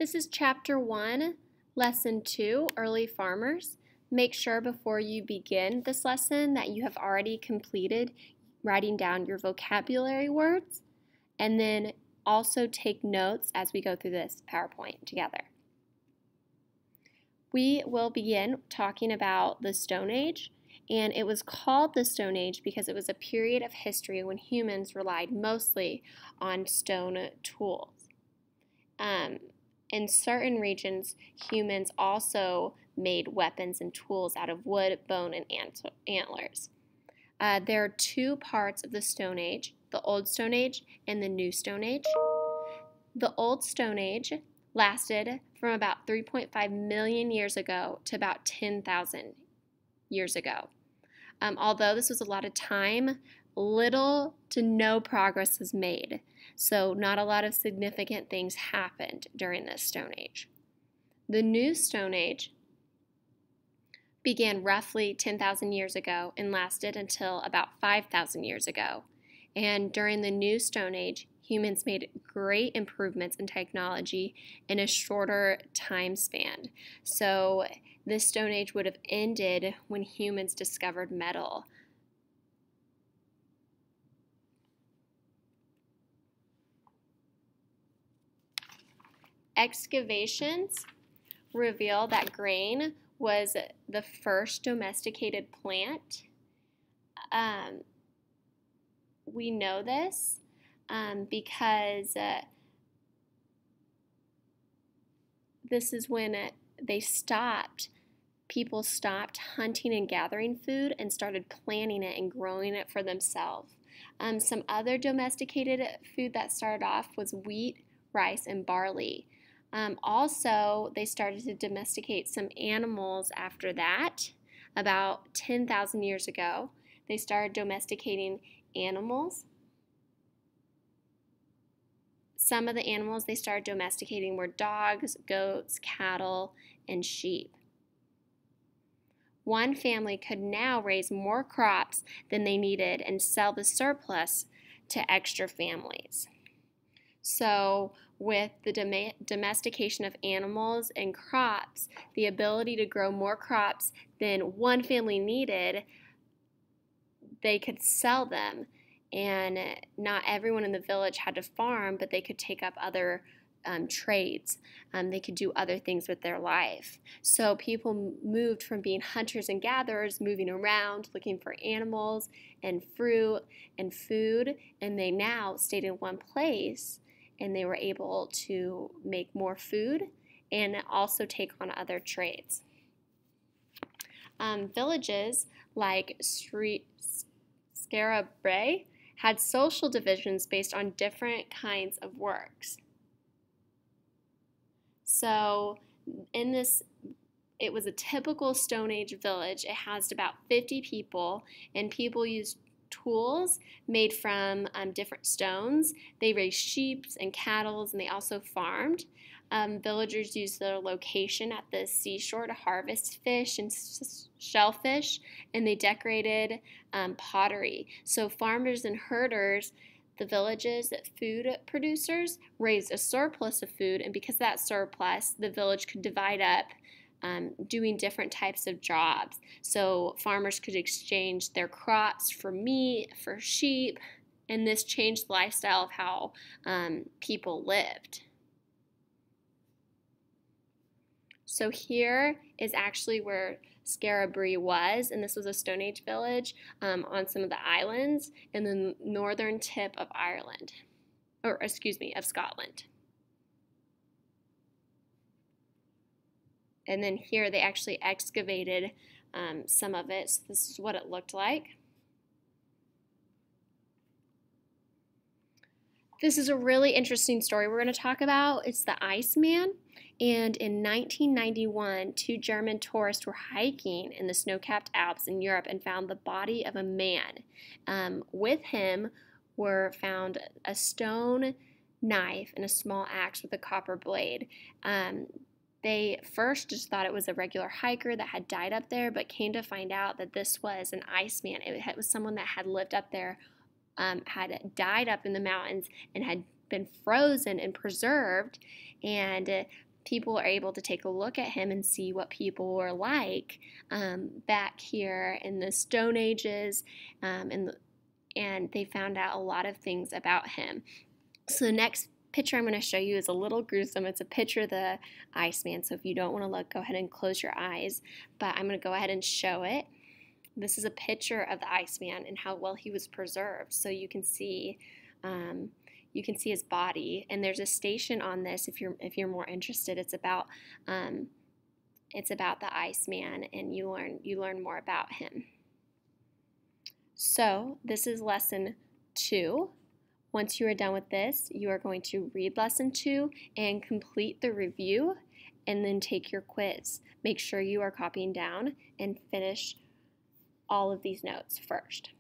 This is Chapter 1, Lesson 2, Early Farmers. Make sure before you begin this lesson that you have already completed writing down your vocabulary words, and then also take notes as we go through this PowerPoint together. We will begin talking about the Stone Age, and it was called the Stone Age because it was a period of history when humans relied mostly on stone tools. In certain regions, humans also made weapons and tools out of wood, bone, and antlers. There are two parts of the Stone Age, the Old Stone Age and the New Stone Age. The Old Stone Age lasted from about 3.5 million years ago to about 10,000 years ago. Although this was a lot of time, little to no progress was made, so not a lot of significant things happened during this Stone Age. The New Stone Age began roughly 10,000 years ago and lasted until about 5,000 years ago. And during the New Stone Age, humans made great improvements in technology in a shorter time span. So this Stone Age would have ended when humans discovered metal. Excavations reveal that grain was the first domesticated plant. We know this because this is when people stopped hunting and gathering food and started planting it and growing it for themselves. Some other domesticated food that started off was wheat, rice, and barley. Also, they started to domesticate some animals after that. About 10,000 years ago, they started domesticating animals. Some of the animals they started domesticating were dogs, goats, cattle, and sheep. One family could now raise more crops than they needed and sell the surplus to extra families. So with the domestication of animals and crops, the ability to grow more crops than one family needed, they could sell them. And not everyone in the village had to farm, but they could take up other trades. They could do other things with their life. So people moved from being hunters and gatherers, moving around, looking for animals and fruit and food, and they now stayed in one place, and they were able to make more food and also take on other trades. Villages like Skara Brae had social divisions based on different kinds of works. So it was a typical Stone Age village. It housed about 50 people, and people used tools made from different stones. They raised sheep and cattle, and they also farmed. Villagers used their location at the seashore to harvest fish and shellfish, and they decorated pottery. So farmers and herders, the village's food producers, raised a surplus of food, and because of that surplus, the village could divide up doing different types of jobs. So farmers could exchange their crops for meat, for sheep, and this changed the lifestyle of how people lived. So here is actually where Skara Brae was, and this was a Stone Age village on some of the islands in the northern tip of Ireland, of Scotland. And then here they actually excavated some of it. So this is what it looked like. This is a really interesting story we're going to talk about. It's the Iceman. And in 1991, two German tourists were hiking in the snow-capped Alps in Europe and found the body of a man. With him were found a stone knife and a small axe with a copper blade. They first just thought it was a regular hiker that had died up there, but came to find out that this was an Iceman. It was someone that had lived up there, had died up in the mountains, and had been frozen and preserved. And people are able to take a look at him and see what people were like back here in the Stone Ages, and they found out a lot of things about him. So the next picture I'm going to show you is a little gruesome. It's a picture of the Iceman, so if you don't want to look, go ahead and close your eyes, but I'm going to go ahead and show it. This is a picture of the Iceman and how well he was preserved, so you can see his body. And there's a station on this if you're more interested. It's about the Iceman, and you learn more about him. So this is lesson 2. Once you are done with this, you are going to read lesson 2 and complete the review, and then take your quiz. Make sure you are copying down and finish all of these notes first.